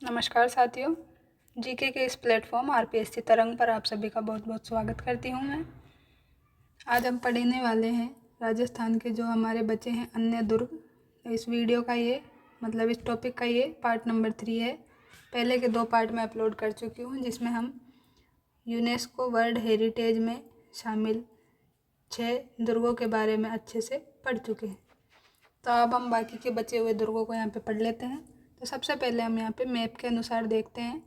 नमस्कार साथियों, जीके के इस प्लेटफॉर्म आरपीएससी तरंग पर आप सभी का बहुत बहुत स्वागत करती हूँ मैं। आज हम पढ़ने वाले हैं राजस्थान के जो हमारे बचे हैं अन्य दुर्ग। इस वीडियो का इस टॉपिक का ये पार्ट नंबर 3 है। पहले के 2 पार्ट में अपलोड कर चुकी हूँ, जिसमें हम यूनेस्को वर्ल्ड हेरिटेज में शामिल 6 दुर्गों के बारे में अच्छे से पढ़ चुके हैं। तो अब हम बाकी के बचे हुए दुर्गों को यहाँ पे पढ़ लेते हैं। तो सबसे पहले हम यहाँ पे मैप के अनुसार देखते हैं।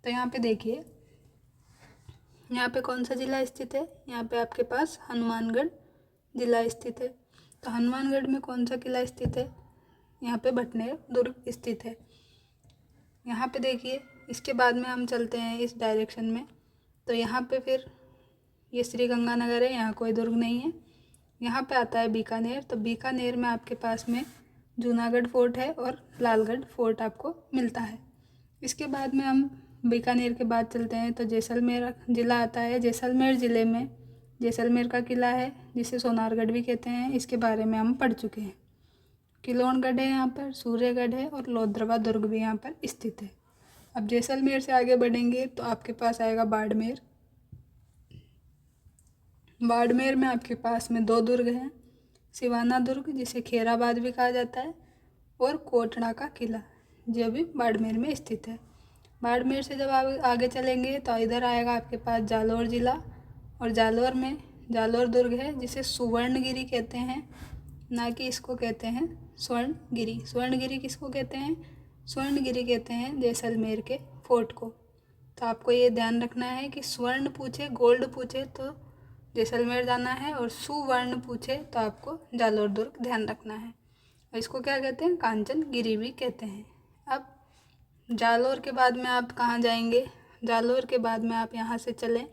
तो यहाँ पे देखिए, यहाँ पे कौन सा ज़िला स्थित है। यहाँ पे आपके पास हनुमानगढ़ ज़िला स्थित है। तो हनुमानगढ़ में कौन सा किला स्थित है? यहाँ पे भटनेर दुर्ग स्थित है। यहाँ पे देखिए, इसके बाद में हम चलते हैं इस डायरेक्शन में। तो यहाँ पे फिर ये श्रीगंगानगर है, यहाँ कोई दुर्ग नहीं है। यहाँ पे आता है बीकानेर। तो बीकानेर में आपके पास में जूनागढ़ फोर्ट है और लालगढ़ फोर्ट आपको मिलता है। इसके बाद में हम बीकानेर के बाद चलते हैं तो जैसलमेर ज़िला आता है। जैसलमेर ज़िले में जैसलमेर का किला है, जिसे सोनारगढ़ भी कहते हैं। इसके बारे में हम पढ़ चुके हैं। किलोनगढ़ है यहाँ पर, सूर्यगढ़ है और लोद्रवा दुर्ग भी यहाँ पर स्थित है। अब जैसलमेर से आगे बढ़ेंगे तो आपके पास आएगा बाड़मेर। बाड़मेर में आपके पास में 2 दुर्ग हैं, सिवाना दुर्ग जिसे खेराबाद भी कहा जाता है, और कोटड़ा का किला जो भी बाड़मेर में स्थित है। बाड़मेर से जब आप आगे चलेंगे तो इधर आएगा आपके पास जालौर ज़िला, और जालौर में जालौर दुर्ग है जिसे सुवर्णगिरी कहते हैं, ना कि इसको कहते हैं स्वर्णगिरी। स्वर्णगिरी किसको कहते हैं? स्वर्णगिरी कहते हैं जैसलमेर के फोर्ट को। तो आपको ये ध्यान रखना है कि स्वर्ण पूछे, गोल्ड पूछे तो जैसलमेर जाना है, और सुवर्ण पूछे तो आपको जालौर दुर्ग ध्यान रखना है। इसको क्या कहते हैं? कांचनगिरी भी कहते हैं। अब जालौर के बाद में आप कहाँ जाएंगे? जालौर के बाद में आप यहाँ से चलें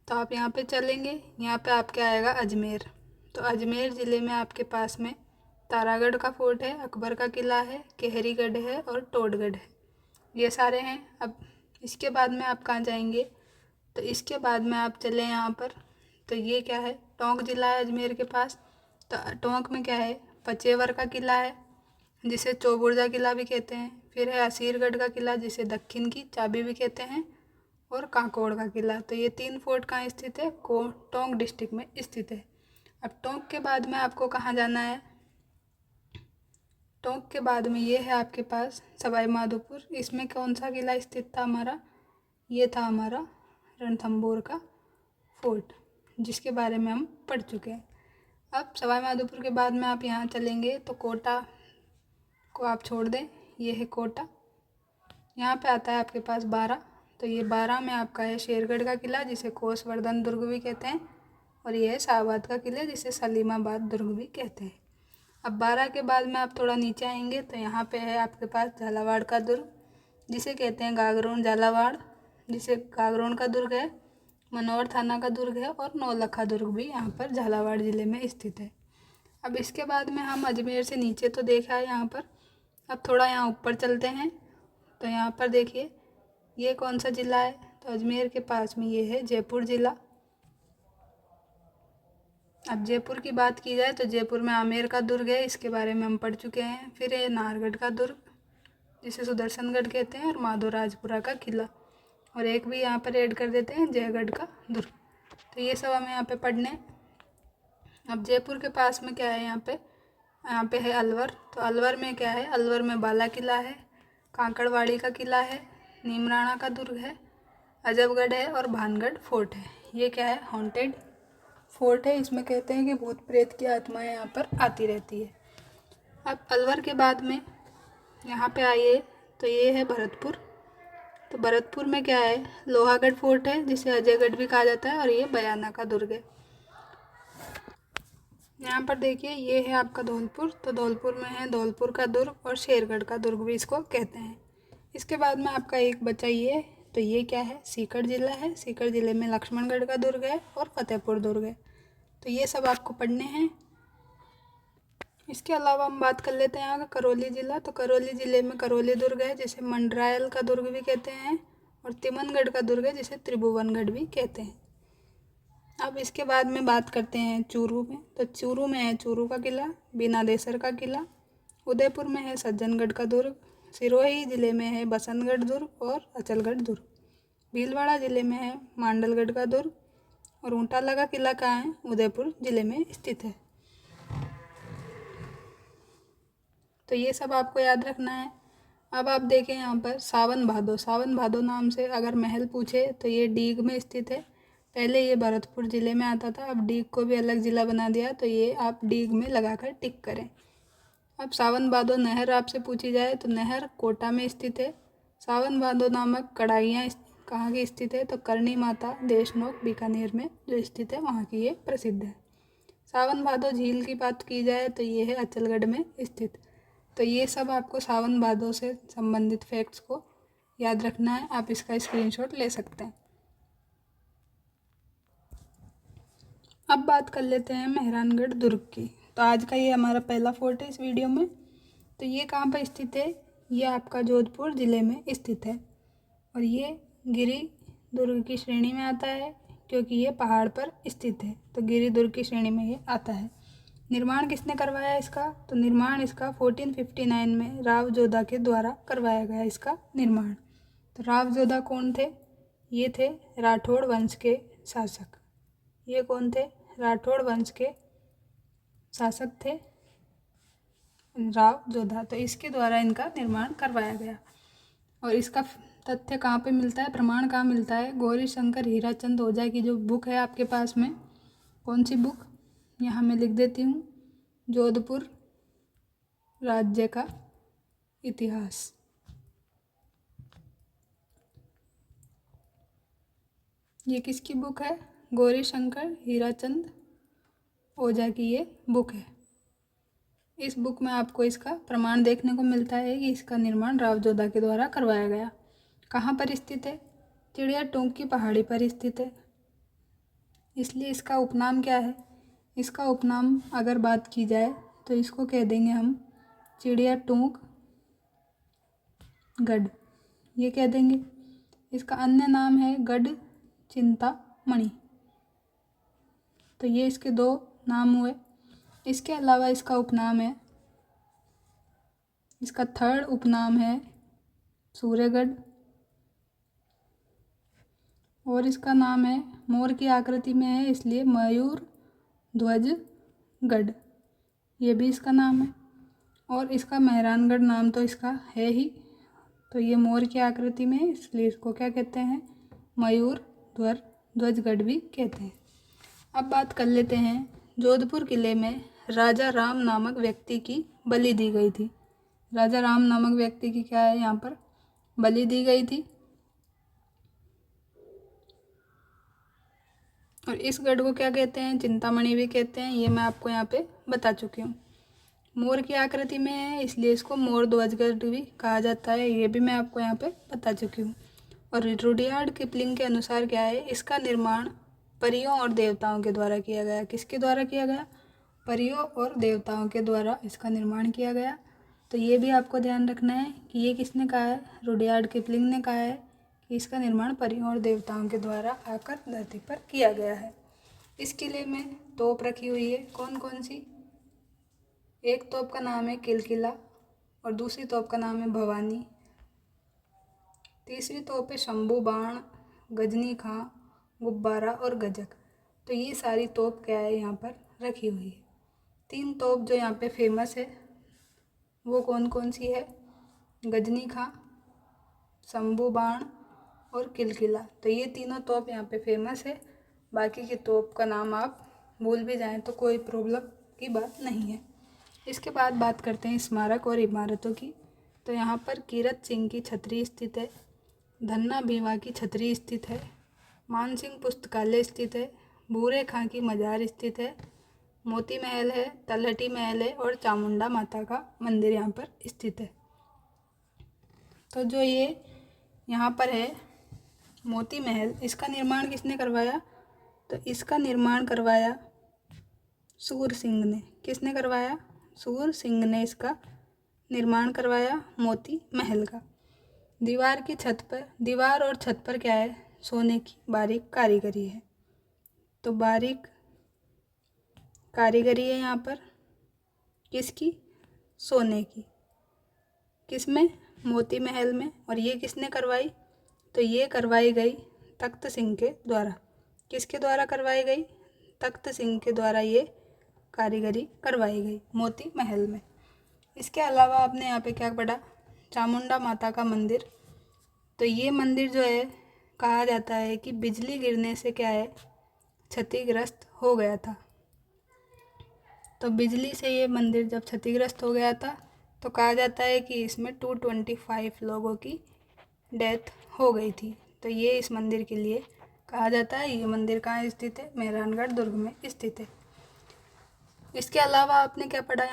तो आप यहाँ पे चलेंगे, यहाँ पे आपके आएगा अजमेर। तो अजमेर ज़िले में आपके पास में तारागढ़ का फोर्ट है, अकबर का किला है, केहरीगढ़ है और टोडगढ़ है। ये सारे हैं। अब इसके बाद में आप कहाँ जाएंगे? तो इसके बाद में आप चले यहाँ पर, तो ये क्या है? टोंक ज़िला है अजमेर के पास। तो टोंक में क्या है? पचेवर का किला है जिसे चौबुर्जा किला भी कहते हैं। फिर है असीरगढ़ का किला जिसे दक्षिण की चाबी भी कहते हैं, और कांकोड़ का किला। तो ये 3 फोर्ट कहाँ स्थित है? टोंक डिस्ट्रिक्ट में स्थित है। अब टोंक के बाद में आपको कहाँ जाना है? टोंक के बाद में ये है आपके पास सवाई माधोपुर। इसमें कौन सा किला स्थित था हमारा? ये था हमारा रणथंभौर का फोर्ट, जिसके बारे में हम पढ़ चुके हैं। अब सवाई माधोपुर के बाद में आप यहाँ चलेंगे तो कोटा को आप छोड़ दें, ये है कोटा। यहाँ पे आता है आपके पास 12। तो ये 12 में आपका है शेरगढ़ का किला जिसे कोसवर्धन दुर्ग भी कहते हैं, और ये है शाहबाद का किला जिसे सलीमाबाद दुर्ग भी कहते हैं। अब 12 के बाद में आप थोड़ा नीचे आएंगे तो यहाँ पे है आपके पास झालावाड़ का दुर्ग जिसे कहते हैं गागरोन झालावाड़, जिसे गागरोन का दुर्ग है, मनोर थाना का दुर्ग है, और नौलखा दुर्ग भी यहाँ पर झालावाड़ ज़िले में स्थित है। अब इसके बाद में हम अजमेर से नीचे तो देखा है यहाँ पर। अब थोड़ा यहाँ ऊपर चलते हैं तो यहाँ पर देखिए, ये कौन सा ज़िला है? तो अजमेर के पास में ये है जयपुर ज़िला। अब जयपुर की बात की जाए तो जयपुर में आमेर का दुर्ग है, इसके बारे में हम पढ़ चुके हैं। फिर है नाहरगढ़ का दुर्ग जिसे सुदर्शनगढ़ कहते हैं, और माधोराजपुरा का किला, और एक भी यहाँ पर ऐड कर देते हैं जयगढ़ का दुर्ग। तो ये सब हमें यहाँ पे पढ़ने। अब जयपुर के पास में क्या है? यहाँ पे है अलवर। तो अलवर में क्या है? अलवर में बाला किला है, कांकड़वाड़ी का किला है, नीमराणा का दुर्ग है, अजबगढ़ है और भानगढ़ फोर्ट है। ये क्या है? हॉन्टेड फोर्ट है। इसमें कहते हैं कि भूत प्रेत की आत्माएं यहाँ पर आती रहती है। अब अलवर के बाद में यहाँ पे आइए तो ये है भरतपुर। तो भरतपुर में क्या है? लोहागढ़ फोर्ट है जिसे अजयगढ़ भी कहा जाता है, और ये बयाना का दुर्ग है। यहाँ पर देखिए, ये है आपका धौलपुर। तो धौलपुर में है धौलपुर का दुर्ग और शेरगढ़ का दुर्ग भी इसको कहते हैं। इसके बाद में आपका एक बचा ये, तो ये क्या है? सीकर ज़िला है। सीकर ज़िले में लक्ष्मणगढ़ का दुर्ग है और फतेहपुर दुर्ग है। तो ये सब आपको पढ़ने हैं। इसके अलावा हम बात कर लेते हैं यहाँ का करौली ज़िला। तो करौली ज़िले में करौली दुर्ग है जिसे मंडरायल का दुर्ग भी कहते हैं, और तिमनगढ़ का दुर्ग है जिसे त्रिभुवनगढ़ भी कहते हैं। अब इसके बाद में बात करते हैं चूरू में। तो चूरू में है चूरू का किला, बीनादेसर का किला। उदयपुर में है सज्जनगढ़ का दुर्ग, सिरोही ज़िले में है बसंतगढ़ दुर्ग और अचलगढ़ दुर्ग। भीलवाड़ा ज़िले में है मांडलगढ़ का दुर्ग और ऊंटाला का किला कहाँ है, उदयपुर ज़िले में स्थित है। तो ये सब आपको याद रखना है। अब आप देखें यहाँ पर सावन भादो, सावन भादो नाम से अगर महल पूछे तो ये डीग में स्थित है। पहले ये भरतपुर ज़िले में आता था, अब डीग को भी अलग ज़िला बना दिया, तो ये आप डीग में लगाकर टिक करें। अब सावन भादो नहर आपसे पूछी जाए तो नहर कोटा में स्थित है। सावन भादो नामक कढ़ाइयाँ कहाँ की स्थित है, तो करणी माता देशनोक बीकानेर में जो स्थित है वहाँ की ये प्रसिद्ध है। सावन भादो झील की बात की जाए तो ये है अचलगढ़ में स्थित। तो ये सब आपको सावन भादो से संबंधित फैक्ट्स को याद रखना है। आप इसका स्क्रीनशॉट ले सकते हैं। अब बात कर लेते हैं मेहरानगढ़ दुर्ग की। तो आज का ये हमारा पहला फोर्ट है इस वीडियो में। तो ये कहाँ पर स्थित है, ये आपका जोधपुर ज़िले में स्थित है और ये गिरी दुर्ग की श्रेणी में आता है क्योंकि ये पहाड़ पर स्थित है, तो गिरी दुर्ग की श्रेणी में ये आता है। निर्माण किसने करवाया इसका, तो निर्माण इसका 1459 में राव जोधा के द्वारा करवाया गया इसका निर्माण। तो राव जोधा कौन थे, ये थे राठौड़ वंश के शासक। ये कौन थे, राठौड़ वंश के शासक थे राव जोधा। तो इसके द्वारा इनका निर्माण करवाया गया। और इसका तथ्य कहाँ पे मिलता है, प्रमाण कहाँ मिलता है, गौरी शंकर हीराचंद ओझा की जो बुक है आपके पास में, कौन सी बुक, यहाँ मैं लिख देती हूँ, जोधपुर राज्य का इतिहास। ये किसकी बुक है, गौरी शंकर हीराचंद ओझा की ये बुक है। इस बुक में आपको इसका प्रमाण देखने को मिलता है कि इसका निर्माण राव जोधा के द्वारा करवाया गया। कहाँ पर स्थित है, चिड़िया टोंक की पहाड़ी पर स्थित है, इसलिए इसका उपनाम क्या है, इसका उपनाम अगर बात की जाए तो इसको कह देंगे हम चिड़िया टोंक गढ़, ये कह देंगे। इसका अन्य नाम है गढ़ चिंतामणि, तो ये इसके दो नाम हुए। इसके अलावा इसका उपनाम है, इसका थर्ड उपनाम है सूर्यगढ़ और इसका नाम है, मोर की आकृति में है इसलिए मयूर ध्वज गढ़, ये भी इसका नाम है। और इसका मेहरानगढ़ नाम तो इसका है ही, तो ये मोर की आकृति में है इसलिए इसको क्या कहते हैं, मयूर ध्वजगढ़ भी कहते हैं। अब बात कर लेते हैं, जोधपुर किले में राजा राम नामक व्यक्ति की बलि दी गई थी। राजा राम नामक व्यक्ति की क्या है, यहाँ पर बलि दी गई थी। और इस गढ़ को क्या कहते हैं, चिंतामणि भी कहते हैं, ये मैं आपको यहाँ पे बता चुकी हूँ। मोर की आकृति में है इसलिए इसको मोर ध्वजगढ़ भी कहा जाता है, ये भी मैं आपको यहाँ पे बता चुकी हूँ। और रुडयार्ड किपलिंग के अनुसार क्या है, इसका निर्माण परियों और देवताओं के द्वारा किया गया। किसके द्वारा किया गया, परियों और देवताओं के द्वारा इसका निर्माण किया गया। तो ये भी आपको ध्यान रखना है कि ये किसने कहा है, रुडयार्ड किपलिंग ने कहा है कि इसका निर्माण परियों और देवताओं के द्वारा आकर धरती पर किया गया है। इस किले में तोप रखी हुई है, कौन कौन सी, एक तोप का नाम है किलकिला और दूसरी तोप का नाम है भवानी, तीसरी तोप है शंभू बाण, गजनी खां, गुब्बारा और गजक। तो ये सारी तोप क्या है यहाँ पर रखी हुई है। तीन तोप जो यहाँ पे फेमस है वो कौन कौन सी है, गजनी खां, शंभू बाण और किलकिला। तो ये तीनों तोप यहाँ पे फेमस है, बाकी की तोप का नाम आप भूल भी जाएं तो कोई प्रॉब्लम की बात नहीं है। इसके बाद बात करते हैं स्मारक और इमारतों की। तो यहाँ पर कीरत सिंह की छतरी स्थित है, धन्ना भीमा की छतरी स्थित है, मान सिंह पुस्तकालय स्थित है, भूरे खां की मजार स्थित है, मोती महल है, तलहटी महल है और चामुंडा माता का मंदिर यहाँ पर स्थित है। तो जो ये यहाँ पर है मोती महल, इसका निर्माण किसने करवाया, तो इसका निर्माण करवाया सूर सिंह ने। किसने करवाया, सूर सिंह ने इसका निर्माण करवाया मोती महल का। दीवार की छत पर, दीवार और छत पर क्या है, सोने की बारीक कारीगरी है। तो बारीक कारीगरी है यहाँ पर किसकी, सोने की। किस में? मोती महल में। और ये किसने करवाई? तो ये करवाई गई तख्त सिंह के द्वारा। किसके द्वारा करवाई गई? तख्त सिंह के द्वारा ये कारीगरी करवाई गई मोती महल में। इसके अलावा आपने यहाँ पे क्या पढ़ा? चामुंडा माता का मंदिर। तो ये मंदिर जो है कहा जाता है कि बिजली गिरने से क्या है, क्षतिग्रस्त हो गया था। तो बिजली से ये मंदिर जब क्षतिग्रस्त हो गया था तो कहा जाता है कि इसमें 225 लोगों की डेथ हो गई थी। तो ये इस मंदिर के लिए कहा जाता है। ये मंदिर कहाँ स्थित है? मेहरानगढ़ दुर्ग में स्थित है। इसके अलावा आपने क्या पढ़ा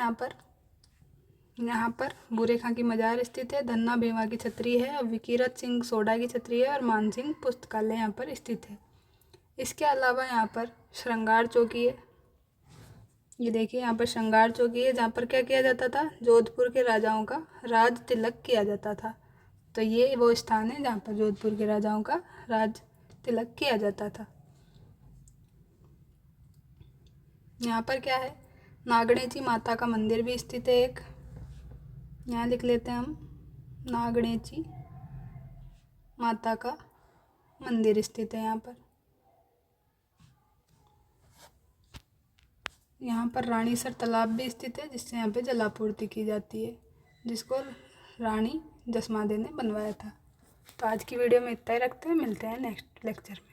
यहाँ पर बूरे खां की मजार स्थित है, धन्ना भेवा की छतरी है, विकीरत सिंह सोडा की छतरी है और मान सिंह पुस्तकालय यहाँ पर स्थित है। इसके अलावा यहाँ पर श्रृंगार चौकी है। ये देखिए यहाँ पर श्रृंगार चौकी है, जहाँ पर क्या किया जाता था? जोधपुर के राजाओं का राज तिलक किया जाता था। तो ये वो स्थान है जहाँ पर जोधपुर के राजाओं का राज तिलक किया जाता था। यहाँ पर क्या है? नागणेची माता का मंदिर भी स्थित है एक। यहाँ लिख लेते हैं हम, नागणेची माता का मंदिर स्थित है यहाँ पर। यहाँ पर रानीसर तालाब भी स्थित है, जिससे यहाँ पे जलापूर्ति की जाती है, जिसको रानी जसमादे ने बनवाया था। तो आज की वीडियो में इतना ही रखते हैं, मिलते हैं नेक्स्ट लेक्चर में।